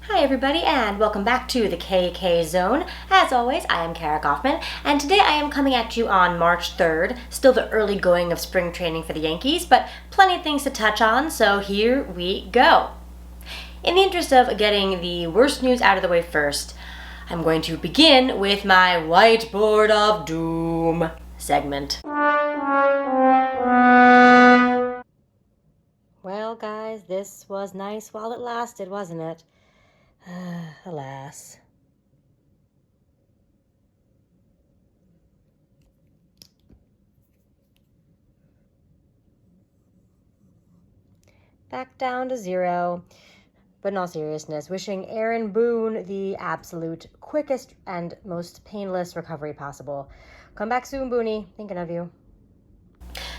Hi everybody and welcome back to the KK Zone. As always, I am Kara Kaufman and today I am coming at you on March 3rd, still the early going of spring training for the Yankees, but plenty of things to touch on, so here we go. In the interest of getting the worst news out of the way first, I'm going to begin with my Whiteboard of Doom segment. Well guys, this was nice while it lasted, wasn't it? Alas. Back down to 0. But in all seriousness, wishing Aaron Boone the absolute quickest and most painless recovery possible. Come back soon, Booney. Thinking of you.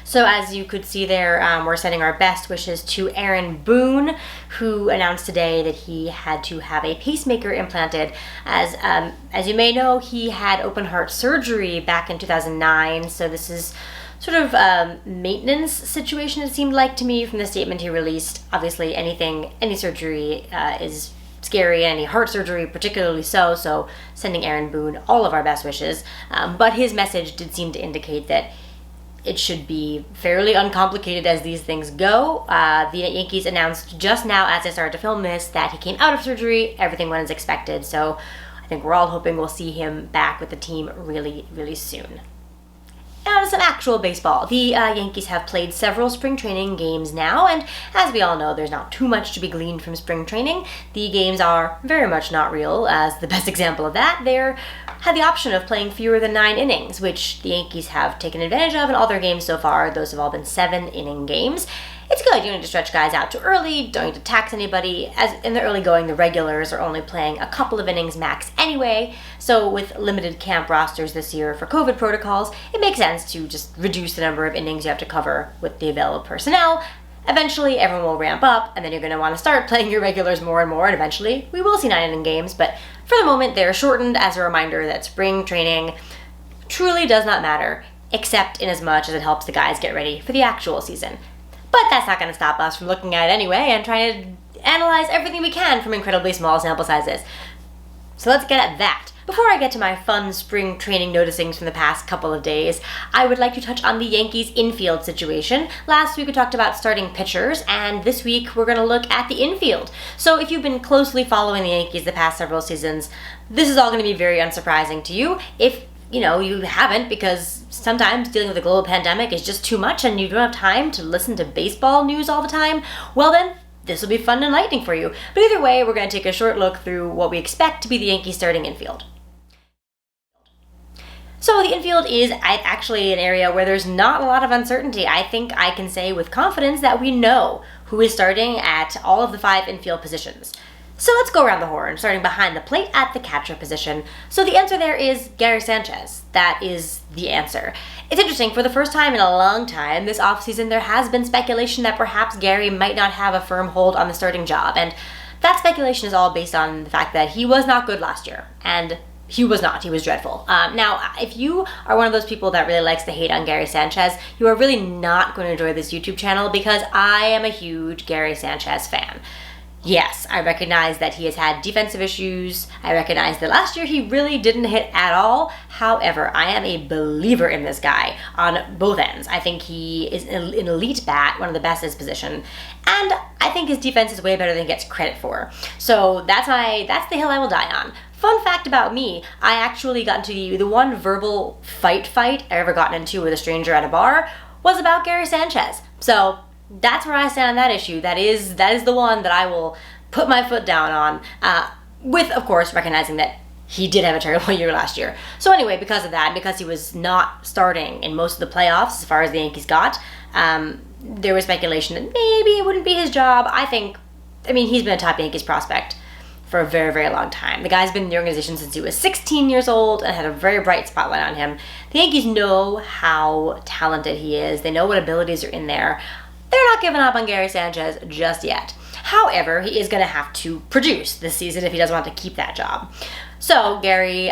So as you could see there, we're sending our best wishes to Aaron Boone, who announced today that he had to have a pacemaker implanted. As you may know, he had open heart surgery back in 2009, so this is sort of a maintenance situation, it seemed like to me from the statement he released. Obviously, any surgery is scary, and any heart surgery particularly so sending Aaron Boone all of our best wishes. But his message did seem to indicate that it should be fairly uncomplicated as these things go. The Yankees announced just now as I started to film this that he came out of surgery, everything went as expected, so I think we're all hoping we'll see him back with the team really, really soon. Now to some actual baseball. The Yankees have played several spring training games now, and as we all know, there's not too much to be gleaned from spring training. The games are very much not real. As the best example of that, they had the option of playing fewer than 9 innings, which the Yankees have taken advantage of in all their games so far. Those have all been 7-inning games. It's good. You don't need to stretch guys out too early, don't need to tax anybody. As in the early going, the regulars are only playing a couple of innings max anyway, so with limited camp rosters this year for COVID protocols, it makes sense to just reduce the number of innings you have to cover with the available personnel. Eventually, everyone will ramp up, and then you're going to want to start playing your regulars more and more, and eventually we will see 9-inning games, but for the moment, they're shortened as a reminder that spring training truly does not matter, except in as much as it helps the guys get ready for the actual season. But that's not going to stop us from looking at it anyway and trying to analyze everything we can from incredibly small sample sizes. So let's get at that. Before I get to my fun spring training noticings from the past couple of days, I would like to touch on the Yankees infield situation. Last week we talked about starting pitchers, and this week we're going to look at the infield. So if you've been closely following the Yankees the past several seasons, this is all going to be very unsurprising to you. If you haven't, because sometimes dealing with a global pandemic is just too much and you don't have time to listen to baseball news all the time, well then, this will be fun and enlightening for you. But either way, we're going to take a short look through what we expect to be the Yankees starting infield. So the infield is actually an area where there's not a lot of uncertainty. I think I can say with confidence that we know who is starting at all of the 5 infield positions. So let's go around the horn, starting behind the plate at the catcher position. So the answer there is Gary Sanchez. That is the answer. It's interesting, for the first time in a long time this offseason, there has been speculation that perhaps Gary might not have a firm hold on the starting job, and that speculation is all based on the fact that he was not good last year, and he was dreadful. Now, if you are one of those people that really likes to hate on Gary Sanchez, you are really not going to enjoy this YouTube channel, because I am a huge Gary Sanchez fan. Yes, I recognize that he has had defensive issues. I recognize that last year he really didn't hit at all. However, I am a believer in this guy on both ends. I think he is an elite bat, one of the best at his position, and I think his defense is way better than he gets credit for. So that's the hill I will die on. Fun fact about me, I actually got into the one verbal fight I ever gotten into with a stranger at a bar was about Gary Sanchez. So that's where I stand on that issue. That is the one that I will put my foot down on, with, of course, recognizing that he did have a terrible year last year. So anyway, because of that, because he was not starting in most of the playoffs as far as the Yankees got, there was speculation that maybe it wouldn't be his job. He's been a top Yankees prospect for a very, very long time. The guy's been in the organization since he was 16 years old and had a very bright spotlight on him. The Yankees know how talented he is. They know what abilities are in there. They're not giving up on Gary Sanchez just yet. However, he is going to have to produce this season if he doesn't want to keep that job. So Gary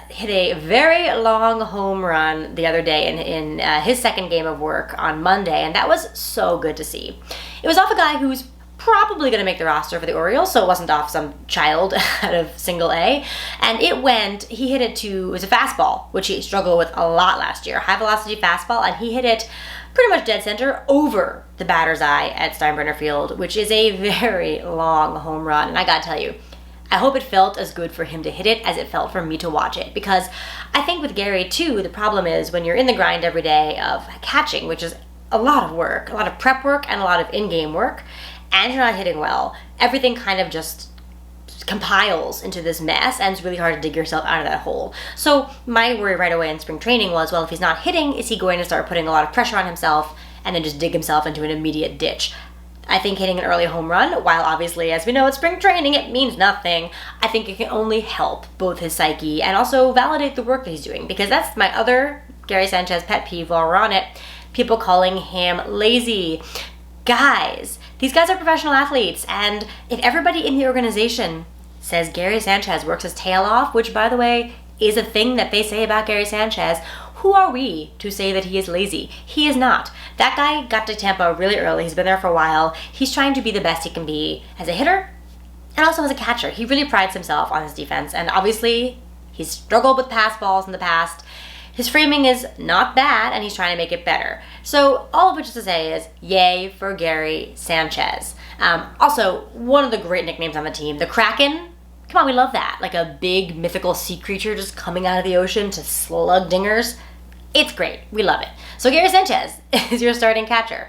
hit a very long home run the other day in his second game of work on Monday, and that was so good to see. It was off a guy who's probably going to make the roster for the Orioles, so it wasn't off some child out of single A. And he hit it it was a fastball, which he struggled with a lot last year. High velocity fastball, and he hit it pretty much dead center over the batter's eye at Steinbrenner Field, which is a very long home run. And I gotta tell you, I hope it felt as good for him to hit it as it felt for me to watch it, because I think with Gary too, the problem is when you're in the grind every day of catching, which is a lot of work, a lot of prep work and a lot of in-game work, and you're not hitting well, everything kind of just compiles into this mess, and it's really hard to dig yourself out of that hole. So my worry right away in spring training was, well, if he's not hitting, is he going to start putting a lot of pressure on himself and then just dig himself into an immediate ditch? I think hitting an early home run, while obviously, as we know, it's spring training, it means nothing, I think it can only help both his psyche and also validate the work that he's doing, because that's my other Gary Sanchez pet peeve while we're on it, people calling him lazy. Guys, these guys are professional athletes, and if everybody in the organization says Gary Sanchez works his tail off, which, by the way, is a thing that they say about Gary Sanchez, who are we to say that he is lazy? He is not. That guy got to Tampa really early. He's been there for a while. He's trying to be the best he can be as a hitter and also as a catcher. He really prides himself on his defense, and obviously he's struggled with pass balls in the past. His framing is not bad, and he's trying to make it better. So all of which is to say is, yay for Gary Sanchez. Also, one of the great nicknames on the team, the Kraken. Come on, we love that. Like a big mythical sea creature just coming out of the ocean to slug dingers. It's great. We love it. So Gary Sanchez is your starting catcher.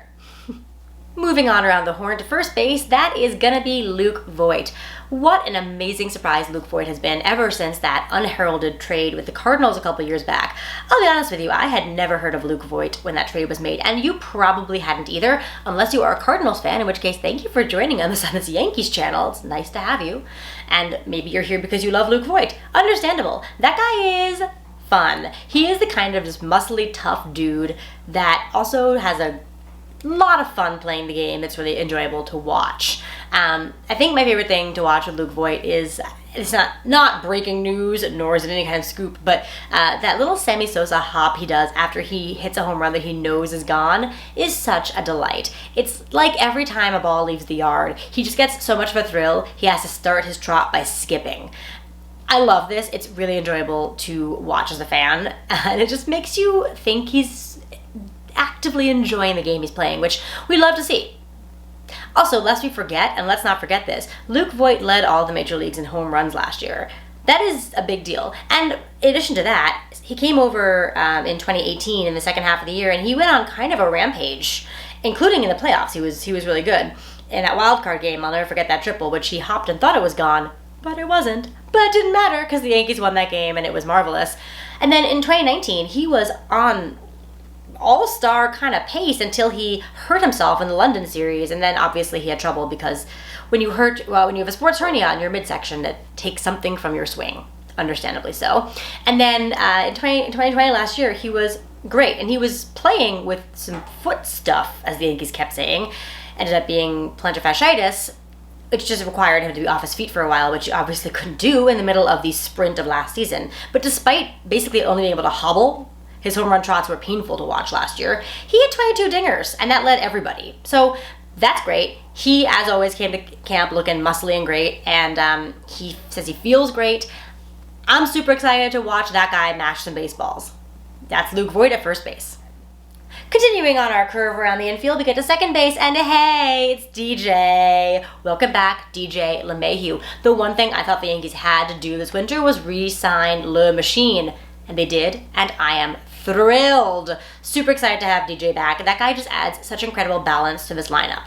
Moving on around the horn to first base, that is going to be Luke Voigt. What an amazing surprise Luke Voigt has been ever since that unheralded trade with the Cardinals a couple years back. I'll be honest with you, I had never heard of Luke Voigt when that trade was made, and you probably hadn't either, unless you are a Cardinals fan, in which case thank you for joining on the Yankees channel. It's nice to have you. And maybe you're here because you love Luke Voigt. Understandable. That guy is fun. He is the kind of just muscly, tough dude that also has a lot of fun playing the game. It's really enjoyable to watch. I think my favorite thing to watch with Luke Voigt is, it's not breaking news, nor is it any kind of scoop, but that little Sammy Sosa hop he does after he hits a home run that he knows is gone is such a delight. It's like every time a ball leaves the yard, he just gets so much of a thrill, he has to start his trot by skipping. I love this. It's really enjoyable to watch as a fan, and it just makes you think he's actively enjoying the game he's playing, which we love to see. Also, lest we forget, and let's not forget this, Luke Voigt led all the major leagues in home runs last year. That is a big deal. And in addition to that, he came over in 2018 in the second half of the year, and he went on kind of a rampage, including in the playoffs. He was really good. In that wild card game, I'll never forget that triple, which he hopped and thought it was gone, but it wasn't. But it didn't matter because the Yankees won that game, and it was marvelous. And then in 2019, he was on all-star kind of pace until he hurt himself in the London series, and then obviously he had trouble because when you have a sports hernia in your midsection, that takes something from your swing, understandably so. And then in 2020 last year, he was great, and he was playing with some foot stuff, as the Yankees kept saying. Ended up being plantar fasciitis, which just required him to be off his feet for a while, which he obviously couldn't do in the middle of the sprint of last season. But despite basically only being able to hobble, his home run trots were painful to watch last year. He had 22 dingers, and that led everybody. So that's great. He, as always, came to camp looking muscly and great, and he says he feels great. I'm super excited to watch that guy mash some baseballs. That's Luke Voigt at first base. Continuing on our curve around the infield, we get to second base, and hey, it's DJ. Welcome back, DJ LeMahieu. The one thing I thought the Yankees had to do this winter was re-sign Le Machine, and they did, and I am thrilled. Super excited to have DJ back. That guy just adds such incredible balance to this lineup.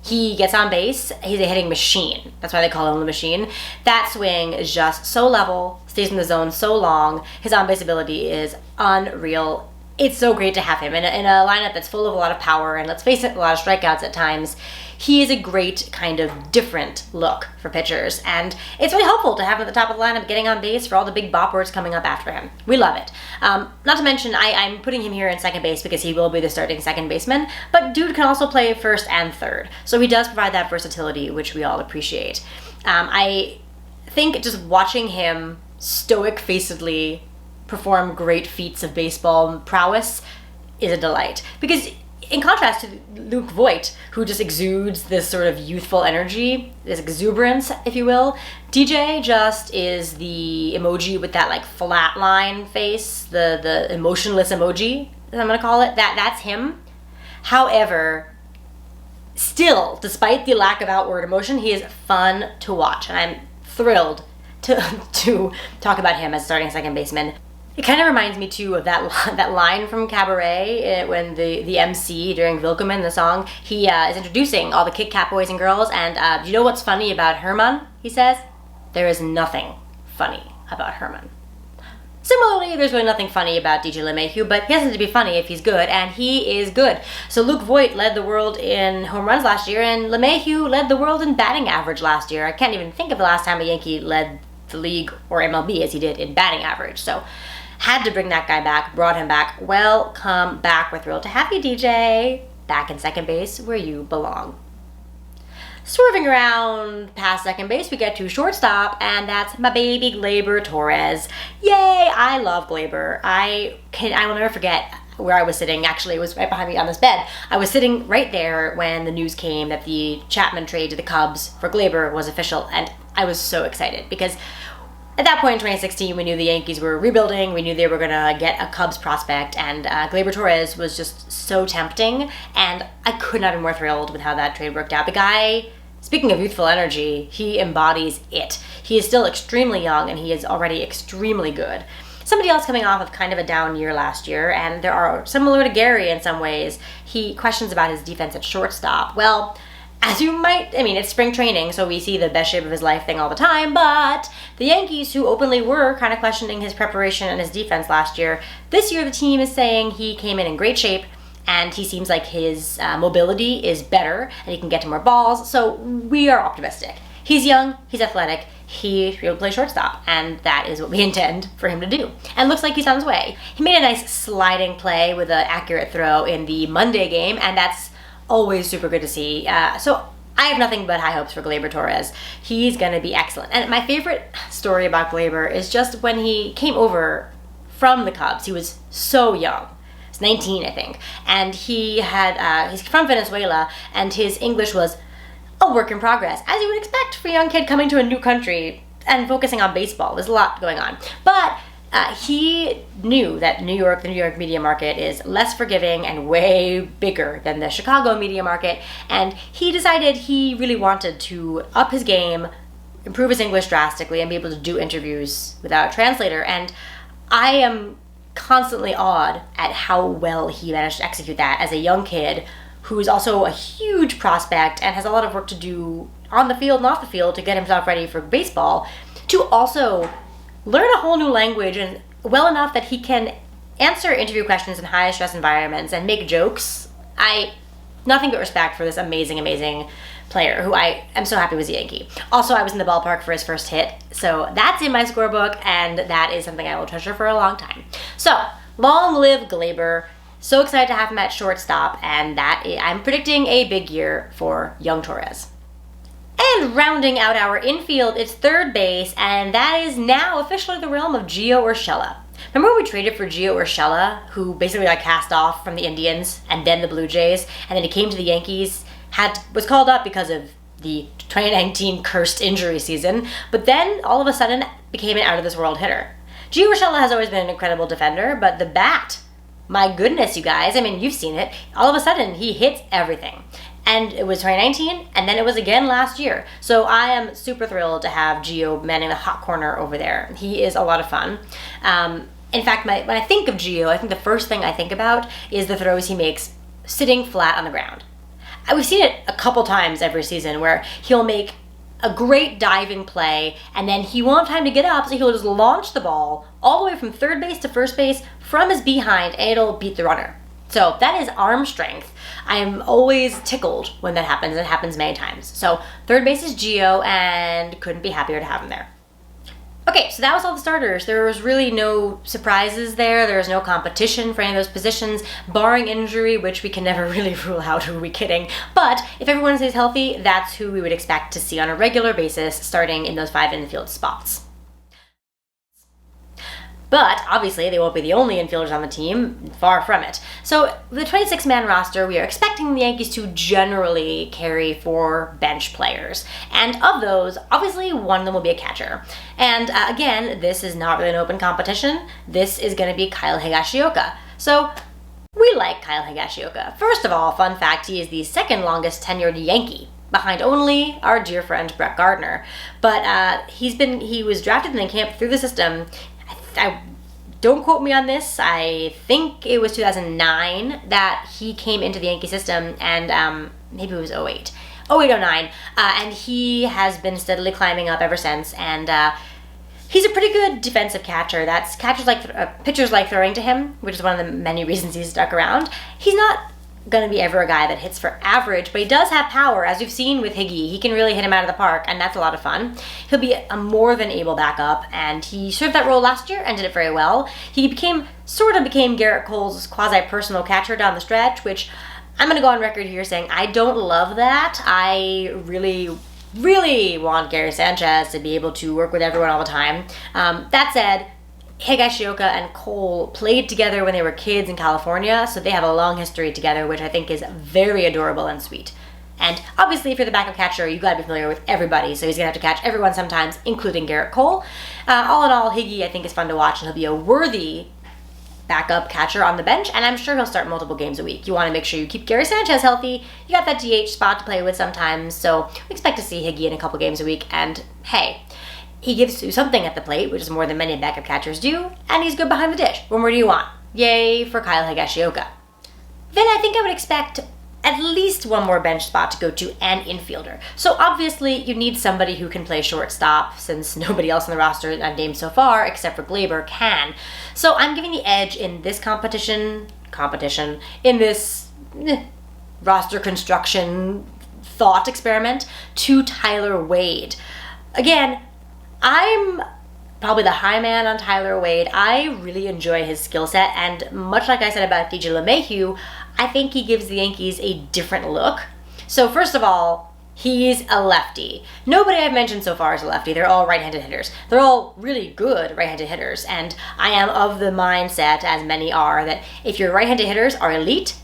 He gets on base. He's a hitting machine. That's why they call him the machine. That swing is just so level, stays in the zone so long. His on-base ability is unreal. It's so great to have him in a lineup that's full of a lot of power, and let's face it, a lot of strikeouts at times. He is a great kind of different look for pitchers, and it's really helpful to have him at the top of the lineup getting on base for all the big boppers coming up after him. We love it. Not to mention, I'm putting him here in second base because he will be the starting second baseman, but dude can also play first and third, so he does provide that versatility, which we all appreciate. I think just watching him stoic-facedly perform great feats of baseball prowess is a delight, because In contrast to Luke Voigt, who just exudes this sort of youthful energy, this exuberance, if you will, DJ just is the emoji with that like flat line face, the emotionless emoji, as I'm gonna call it. That's him. However, still, despite the lack of outward emotion, he is fun to watch, and I'm thrilled to talk about him as starting second baseman. It kind of reminds me too of that line from Cabaret when the MC during Willkommen, the song, he is introducing all the Kit Kat boys and girls, and do you know what's funny about Herman? He says, there is nothing funny about Herman. Similarly, there's really nothing funny about DJ LeMahieu, but he doesn't have to be funny if he's good, and he is good. So Luke Voigt led the world in home runs last year, and LeMahieu led the world in batting average last year. I can't even think of the last time a Yankee led the league or MLB as he did in batting average. So had to bring that guy back, brought him back. Welcome back. We're thrilled to have you, DJ, back in second base where you belong. Swerving around past second base, we get to shortstop, and that's my baby Gleyber Torres. Yay! I love Gleyber. I will never forget where I was sitting. Actually, it was right behind me on this bed. I was sitting right there when the news came that the Chapman trade to the Cubs for Gleyber was official, and I was so excited because at that point in 2016, we knew the Yankees were rebuilding. We knew they were going to get a Cubs prospect, and Gleyber Torres was just so tempting, and I could not be more thrilled with how that trade worked out. The guy, speaking of youthful energy, he embodies it. He is still extremely young, and he is already extremely good. Somebody else coming off of kind of a down year last year, and there are, similar to Gary in some ways, he questions about his defense at shortstop. Well, as you might, it's spring training, so we see the best shape of his life thing all the time, but the Yankees, who openly were kind of questioning his preparation and his defense last year, this year the team is saying he came in great shape, and he seems like his mobility is better, and he can get to more balls, so we are optimistic. He's young, he's athletic, he should be able to play shortstop, and that is what we intend for him to do. And looks like he's on his way. He made a nice sliding play with an accurate throw in the Monday game, and that's always super good to see. So I have nothing but high hopes for Gleyber Torres. He's going to be excellent. And my favorite story about Gleyber is just when he came over from the Cubs. He was so young. He's 19, I think. And he's from Venezuela, and his English was a work in progress, as you would expect for a young kid coming to a new country and focusing on baseball. There's a lot going on. But he knew that the New York media market is less forgiving and way bigger than the Chicago media market, and he decided he really wanted to up his game, improve his English drastically, and be able to do interviews without a translator. And I am constantly awed at how well he managed to execute that as a young kid who is also a huge prospect and has a lot of work to do on the field and off the field to get himself ready for baseball, to also learn a whole new language and well enough that he can answer interview questions in high stress environments and make jokes. Nothing but respect for this amazing, amazing player who I am so happy was a Yankee. Also, I was in the ballpark for his first hit, so that's in my scorebook, and that is something I will treasure for a long time. So, long live Gleyber. So excited to have him at shortstop, and I'm predicting a big year for young Torres. And rounding out our infield, it's third base, and that is now officially the realm of Gio Urshela. Remember when we traded for Gio Urshela, who basically got cast off from the Indians and then the Blue Jays, and then he came to the Yankees, was called up because of the 2019 cursed injury season, but then all of a sudden became an out-of-this-world hitter. Gio Urshela has always been an incredible defender, but the bat, my goodness, you guys, you've seen it, all of a sudden he hits everything. And it was 2019, and then it was again last year. So I am super thrilled to have Gio manning the hot corner over there. He is a lot of fun. In fact, when I think of Gio, I think the first thing I think about is the throws he makes sitting flat on the ground. We've seen it a couple times every season where he'll make a great diving play, and then he won't have time to get up, so he'll just launch the ball all the way from third base to first base from his behind, and it'll beat the runner. So that is arm strength. I am always tickled when that happens. It happens many times. So third base is Gio, and couldn't be happier to have him there. Okay, so that was all the starters. There was really no surprises there. There was no competition for any of those positions, barring injury, which we can never really rule out. Who are we kidding? But if everyone stays healthy, that's who we would expect to see on a regular basis starting in those 5 infield spots. But obviously, they won't be the only infielders on the team, far from it. So, with the 26-man roster, we are expecting the Yankees to generally carry 4 bench players. And of those, obviously, one of them will be a catcher. And again, this is not really an open competition. This is going to be Kyle Higashioka. So, we like Kyle Higashioka. First of all, fun fact, he is the second longest tenured Yankee, behind only our dear friend Brett Gardner. But he was drafted and then camped through the system. I don't quote me on this. I think it was 2009 that he came into the Yankee system, and maybe it was 08. 0809, and he has been steadily climbing up ever since, and he's a pretty good defensive catcher. That's pitchers like throwing to him, which is one of the many reasons he's stuck around. He's not going to be ever a guy that hits for average, but he does have power, as we've seen with Higgy. He can really hit him out of the park, and that's a lot of fun. He'll be a more than able backup, and he served that role last year and did it very well. He became Garrett Cole's quasi-personal catcher down the stretch, which I'm going to go on record here saying I don't love that. I really want Gary Sanchez to be able to work with everyone all the time. That said, Higashioka and Cole played together when they were kids in California, so they have a long history together, which I think is very adorable and sweet. And obviously, if you're the backup catcher, you gotta be familiar with everybody, so he's gonna have to catch everyone sometimes, including Garrett Cole. All in all, Higgy, I think, is fun to watch, and he'll be a worthy backup catcher on the bench, and I'm sure he'll start multiple games a week. You want to make sure you keep Gary Sanchez healthy. You got that DH spot to play with sometimes, so we expect to see Higgy in a couple games a week, and hey, he gives you something at the plate, which is more than many backup catchers do, and he's good behind the dish. What more do you want? Yay for Kyle Higashioka. Then I think I would expect at least one more bench spot to go to an infielder. So obviously you need somebody who can play shortstop, since nobody else on the roster I've named so far, except for Glaber, can. So I'm giving the edge in this competition, in this roster construction thought experiment to Tyler Wade. Again, I'm probably the high man on Tyler Wade. I really enjoy his skill set, and much like I said about DJ LeMahieu, I think he gives the Yankees a different look. So first of all, he's a lefty. Nobody I've mentioned so far is a lefty. They're all right-handed hitters. They're all really good right-handed hitters, and I am of the mindset, as many are, that if your right-handed hitters are elite,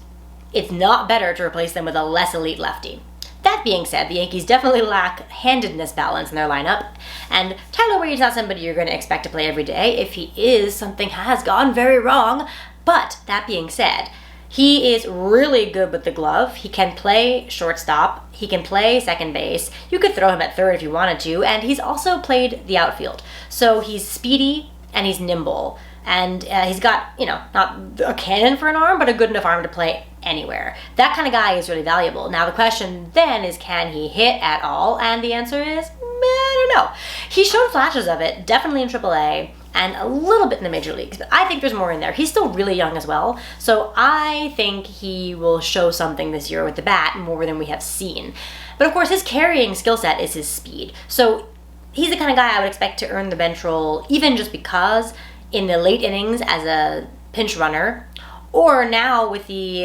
it's not better to replace them with a less elite lefty. That being said, the Yankees definitely lack handedness balance in their lineup, and Tyler Wade's not somebody you're going to expect to play every day. If he is, something has gone very wrong. But that being said, he is really good with the glove. He can play shortstop. He can play second base. You could throw him at third if you wanted to, and he's also played the outfield. So he's speedy and he's nimble. And he's got, not a cannon for an arm, but a good enough arm to play anywhere. That kind of guy is really valuable. Now the question then is, can he hit at all? And the answer is, I don't know. He's shown flashes of it, definitely in AAA, and a little bit in the major leagues. But I think there's more in there. He's still really young as well, so I think he will show something this year with the bat more than we have seen. But of course, his carrying skill set is his speed. So he's the kind of guy I would expect to earn the bench role, even just because in the late innings as a pinch runner, or now with the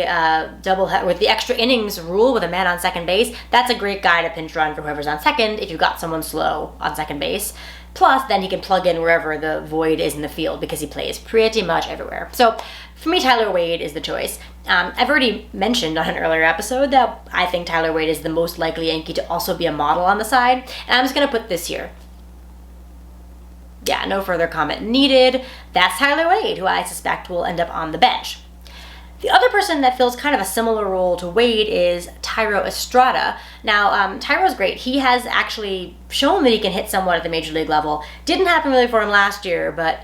with the extra innings rule with a man on second base, that's a great guy to pinch run for whoever's on second if you've got someone slow on second base. Plus, then he can plug in wherever the void is in the field because he plays pretty much everywhere. So for me, Tyler Wade is the choice. I've already mentioned on an earlier episode that I think Tyler Wade is the most likely Yankee to also be a model on the side, and I'm just going to put this here. Yeah, no further comment needed. That's Tyler Wade, who I suspect will end up on the bench. The other person that fills kind of a similar role to Wade is Thairo Estrada. Now, Thairo's great. He has actually shown that he can hit somewhat at the major league level. Didn't happen really for him last year, but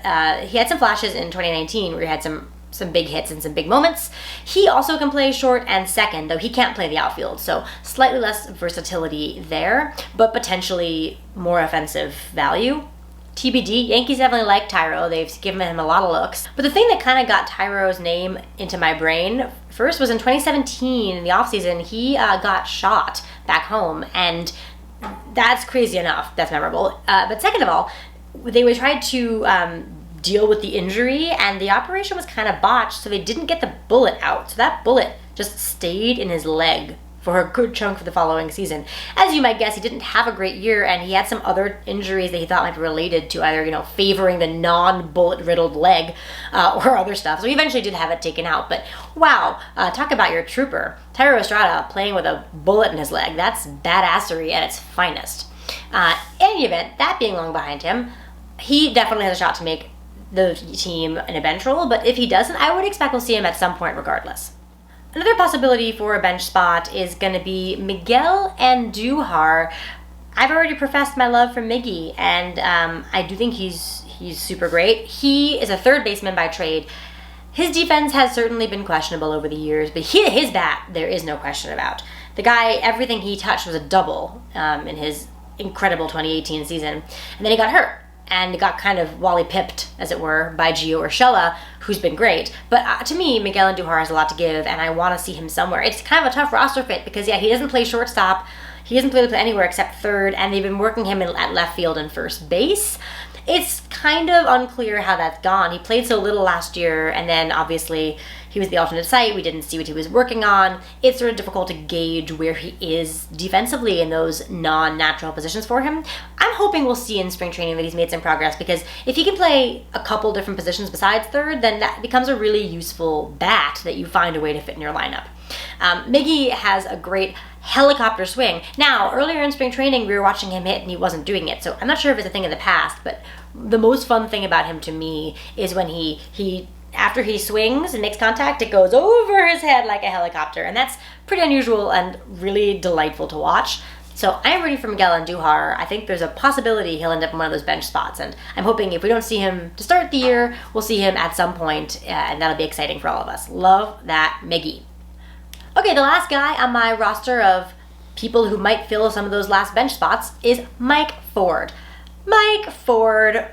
he had some flashes in 2019 where he had some big hits and some big moments. He also can play short and second, though he can't play the outfield, so slightly less versatility there, but potentially more offensive value. TBD, Yankees definitely like Thairo. They've given him a lot of looks. But the thing that kind of got Thairo's name into my brain first was in 2017, in the offseason, he got shot back home, and that's crazy enough. That's memorable. But second of all, they tried to deal with the injury, and the operation was kind of botched, so they didn't get the bullet out. So that bullet just stayed in his leg for a good chunk of the following season. As you might guess, he didn't have a great year, and he had some other injuries that he thought might be related to either, favoring the non-bullet riddled leg or other stuff. So he eventually did have it taken out. But wow, talk about your trooper. Thairo Estrada playing with a bullet in his leg. That's badassery at its finest. In any event, that being long behind him, he definitely has a shot to make the team in a bench role, but if he doesn't, I would expect we'll see him at some point regardless. Another possibility for a bench spot is going to be Miguel Andujar. I've already professed my love for Miggy, and I do think he's super great. He is a third baseman by trade. His defense has certainly been questionable over the years, but his bat, there is no question about. The guy, everything he touched was a double in his incredible 2018 season, and then he got hurt. And got kind of Wally-pipped, as it were, by Gio Urshela, who's been great. But to me, Miguel Andujar has a lot to give, and I want to see him somewhere. It's kind of a tough roster fit because, he doesn't play shortstop. He doesn't play anywhere except third, and they've been working him at left field and first base. It's kind of unclear how that's gone. He played so little last year, and then obviously he was the alternate site. We didn't see what he was working on. It's sort of difficult to gauge where he is defensively in those non-natural positions for him. I'm hoping we'll see in spring training that he's made some progress, because if he can play a couple different positions besides third, then that becomes a really useful bat that you find a way to fit in your lineup. Miggy has a great helicopter swing. Now, earlier in spring training, we were watching him hit and he wasn't doing it, so I'm not sure if it's a thing in the past, but the most fun thing about him to me is when he after he swings and makes contact, it goes over his head like a helicopter, and that's pretty unusual and really delightful to watch. So I'm rooting for Miguel Andujar. I think there's a possibility he'll end up in one of those bench spots, and I'm hoping if we don't see him to start the year, we'll see him at some point, and that'll be exciting for all of us. Love that Miggy. Okay, the last guy on my roster of people who might fill some of those last bench spots is Mike Ford. Mike Ford,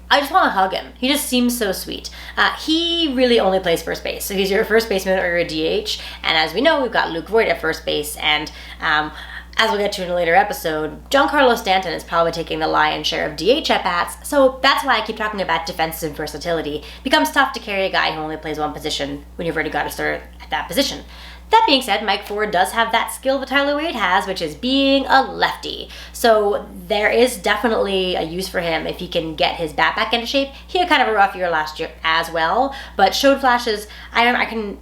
I just want to hug him. He just seems so sweet. He really only plays first base, so he's your first baseman or your DH, and as we know, we've got Luke Voigt at first base, and as we'll get to in a later episode, Giancarlo Stanton is probably taking the lion's share of DH at-bats, so that's why I keep talking about defensive versatility. It becomes tough to carry a guy who only plays one position when you've already got to start at that position. That being said, Mike Ford does have that skill that Tyler Wade has, which is being a lefty. So there is definitely a use for him if he can get his bat back into shape. He had kind of a rough year last year as well, but showed flashes. I'll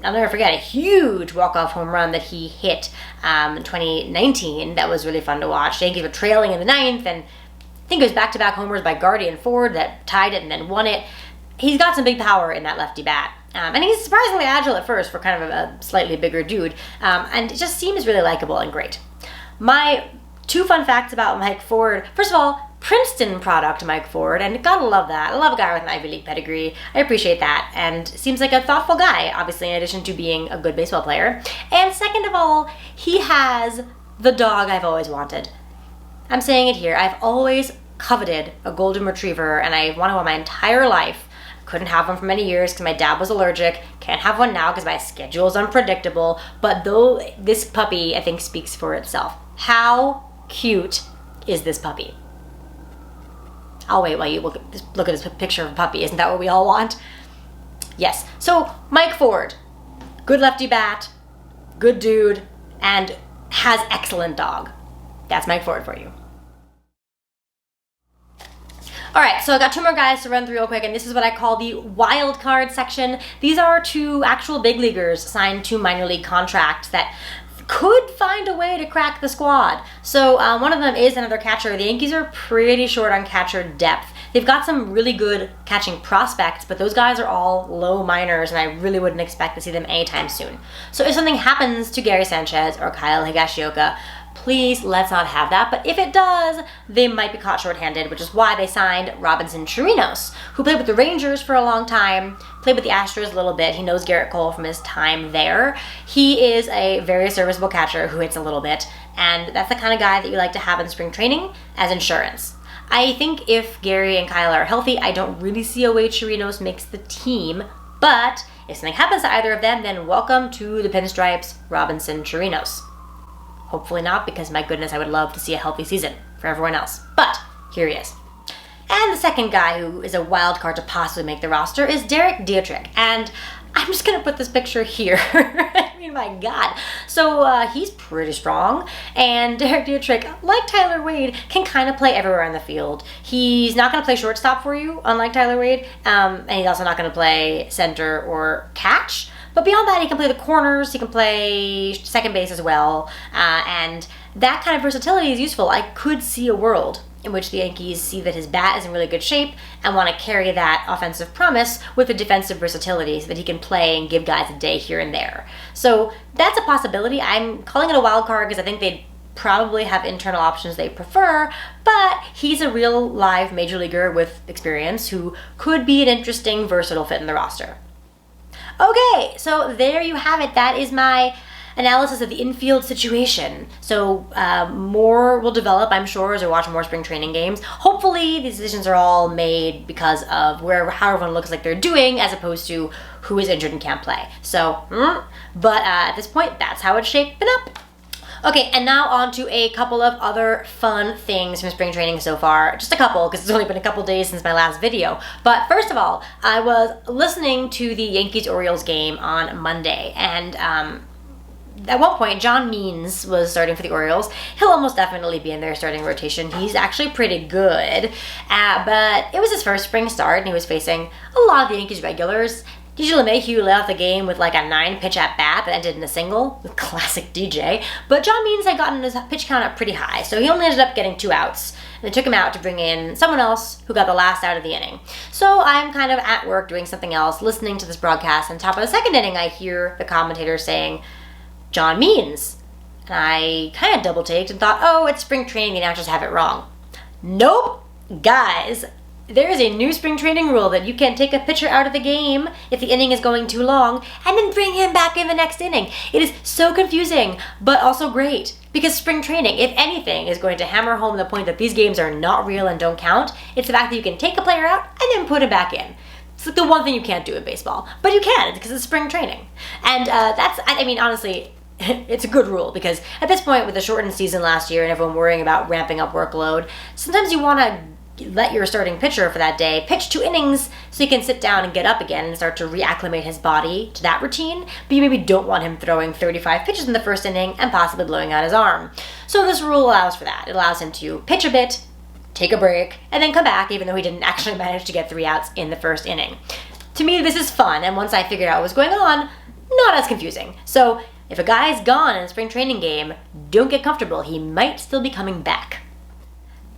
never forget a huge walk-off home run that he hit in 2019. That was really fun to watch. The Yankees were trailing in the ninth, and I think it was back-to-back homers by Gardy and Ford that tied it and then won it. He's got some big power in that lefty bat. And he's surprisingly agile at first for kind of a slightly bigger dude. And it just seems really likable and great. My two fun facts about Mike Ford. First of all, Princeton product Mike Ford, and gotta love that. I love a guy with an Ivy League pedigree. I appreciate that, and seems like a thoughtful guy, obviously, in addition to being a good baseball player. And second of all, he has the dog I've always wanted. I'm saying it here. I've always coveted a golden retriever, and I wanted one my entire life. Couldn't have one for many years because my dad was allergic. Can't have one now because my schedule is unpredictable. But though this puppy, I think, speaks for itself. How cute is this puppy? I'll wait while you look at this picture of a puppy. Isn't that what we all want? Yes. So Mike Ford, good lefty bat, good dude, and has excellent dog. That's Mike Ford for you. All right, so I got two more guys to run through real quick, and this is what I call the wild card section. These are two actual big leaguers signed to minor league contracts that could find a way to crack the squad. So one of them is another catcher. The Yankees are pretty short on catcher depth. They've got some really good catching prospects, but those guys are all low minors, and I really wouldn't expect to see them anytime soon. So if something happens to Gary Sanchez or Kyle Higashioka, please let's not have that. But if it does, they might be caught shorthanded, which is why they signed Robinson Chirinos, who played with the Rangers for a long time, played with the Astros a little bit. He knows Garrett Cole from his time there. He is a very serviceable catcher who hits a little bit, and that's the kind of guy that you like to have in spring training as insurance. I think if Gary and Kyle are healthy, I don't really see a way Chirinos makes the team, but if something happens to either of them, then welcome to the pinstripes, Robinson Chirinos. Hopefully not, because my goodness, I would love to see a healthy season for everyone else. But here he is. And the second guy who is a wild card to possibly make the roster is Derek Dietrich. And I'm just going to put this picture here. I mean, my God. So he's pretty strong, and Derek Dietrich, like Tyler Wade, can kind of play everywhere on the field. He's not going to play shortstop for you, unlike Tyler Wade, and he's also not going to play center or catch. But beyond that, he can play the corners, he can play second base as well, and that kind of versatility is useful. I could see a world in which the Yankees see that his bat is in really good shape and want to carry that offensive promise with the defensive versatility so that he can play and give guys a day here and there. So that's a possibility. I'm calling it a wild card because I think they'd probably have internal options they prefer, but he's a real live major leaguer with experience who could be an interesting, versatile fit in the roster. Okay, so there you have it. That is my analysis of the infield situation. So more will develop, I'm sure, as we watch more spring training games. Hopefully these decisions are all made because of how everyone looks like they're doing as opposed to who is injured and can't play. So, but at this point, that's how it's shaping up. Okay, and now on to a couple of other fun things from spring training so far. Just a couple, because it's only been a couple days since my last video. But first of all, I was listening to the Yankees-Orioles game on Monday, and at one point, John Means was starting for the Orioles. He'll almost definitely be in their starting rotation. He's actually pretty good, but it was his first spring start, and he was facing a lot of the Yankees regulars. DJ LeMahieu led out the game with like a 9-pitch at-bat that ended in a single, with classic DJ. But John Means had gotten his pitch count up pretty high, so he only ended up getting 2 outs. And they took him out to bring in someone else who got the last out of the inning. So I'm kind of at work doing something else, listening to this broadcast, and top of the second inning, I hear the commentator saying, John Means. And I kind of double-taked and thought, oh, it's spring training, the announcers have it wrong. Nope! Guys, there is a new spring training rule that you can take a pitcher out of the game if the inning is going too long and then bring him back in the next inning. It is so confusing, but also great. Because spring training, if anything, is going to hammer home the point that these games are not real and don't count. It's the fact that you can take a player out and then put him back in. It's like the one thing you can't do in baseball. But you can, because it's spring training. And honestly, it's a good rule because at this point with the shortened season last year and everyone worrying about ramping up workload, sometimes you want to let your starting pitcher for that day pitch 2 innings so he can sit down and get up again and start to reacclimate his body to that routine, but you maybe don't want him throwing 35 pitches in the first inning and possibly blowing out his arm. So this rule allows for that. It allows him to pitch a bit, take a break, and then come back even though he didn't actually manage to get 3 outs in the first inning. To me, this is fun, and once I figured out what was going on, not as confusing. So if a guy's gone in a spring training game, don't get comfortable. He might still be coming back.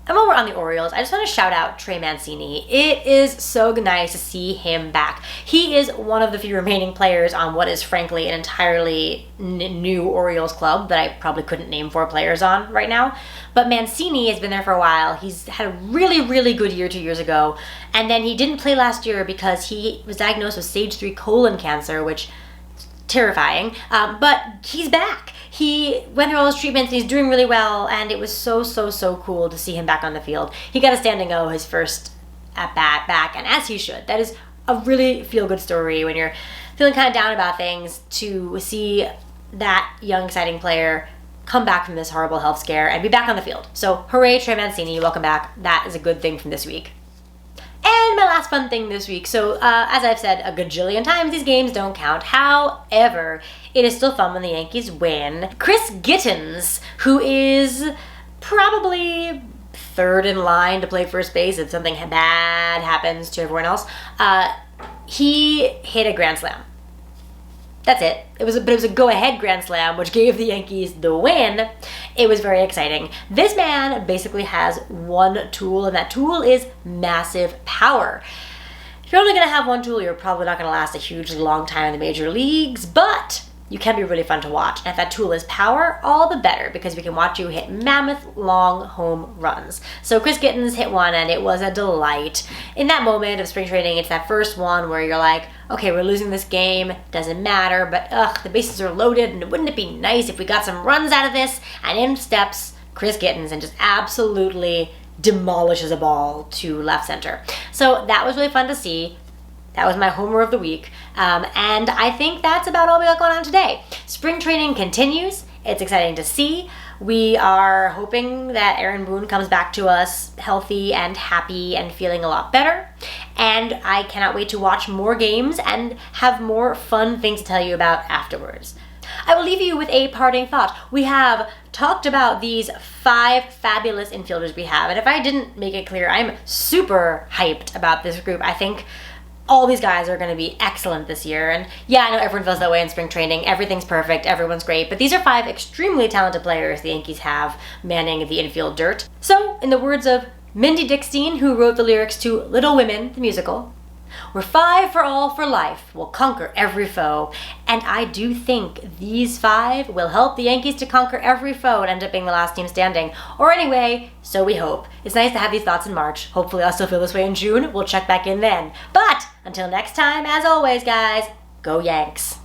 And while we're on the Orioles, I just want to shout out Trey Mancini. It is so nice to see him back. He is one of the few remaining players on what is frankly an entirely new Orioles club that I probably couldn't name 4 players on right now. But Mancini has been there for a while. He's had a really, really good year 2 years ago. And then he didn't play last year because he was diagnosed with stage 3 colon cancer, which is terrifying. But he's back. He went through all his treatments and he's doing really well, and it was so cool to see him back on the field. He got a standing O his first at-bat back, and as he should. That is a really feel-good story when you're feeling kind of down about things, to see that young, exciting player come back from this horrible health scare and be back on the field. So hooray, Trey Mancini, welcome back. That is a good thing from this week. And my last fun thing this week. So as I've said a gajillion times, these games don't count. However, it is still fun when the Yankees win. Chris Gittens, who is probably 3rd in line to play first base if something bad happens to everyone else, he hit a grand slam. That's it. But it was a go-ahead grand slam, which gave the Yankees the win. It was very exciting. This man basically has one tool, and that tool is massive power. If you're only going to have one tool, you're probably not going to last a hugely long time in the major leagues, but you can be really fun to watch. And if that tool is power, all the better, because we can watch you hit mammoth long home runs. So Chris Gittens hit one, and it was a delight. In that moment of spring training, it's that first one where you're like, okay, we're losing this game, doesn't matter, but the bases are loaded, and wouldn't it be nice if we got some runs out of this? And in steps Chris Gittens and just absolutely demolishes a ball to left center. So that was really fun to see. That was my homer of the week. And I think that's about all we got going on today. Spring training continues. It's exciting to see. We are hoping that Aaron Boone comes back to us healthy and happy and feeling a lot better. And I cannot wait to watch more games and have more fun things to tell you about afterwards. I will leave you with a parting thought. We have talked about these 5 fabulous infielders we have, and if I didn't make it clear, I'm super hyped about this group. I think all these guys are going to be excellent this year, and yeah, I know everyone feels that way in spring training. Everything's perfect, everyone's great, but these are 5 extremely talented players the Yankees have manning the infield dirt. So, in the words of Mindy Dickstein, who wrote the lyrics to Little Women, the musical, we're 5 for all for life, we'll conquer every foe. And I do think these 5 will help the Yankees to conquer every foe and end up being the last team standing. Or anyway, so we hope. It's nice to have these thoughts in March. Hopefully I'll still feel this way in June. We'll check back in then. But until next time, as always, guys, go Yanks.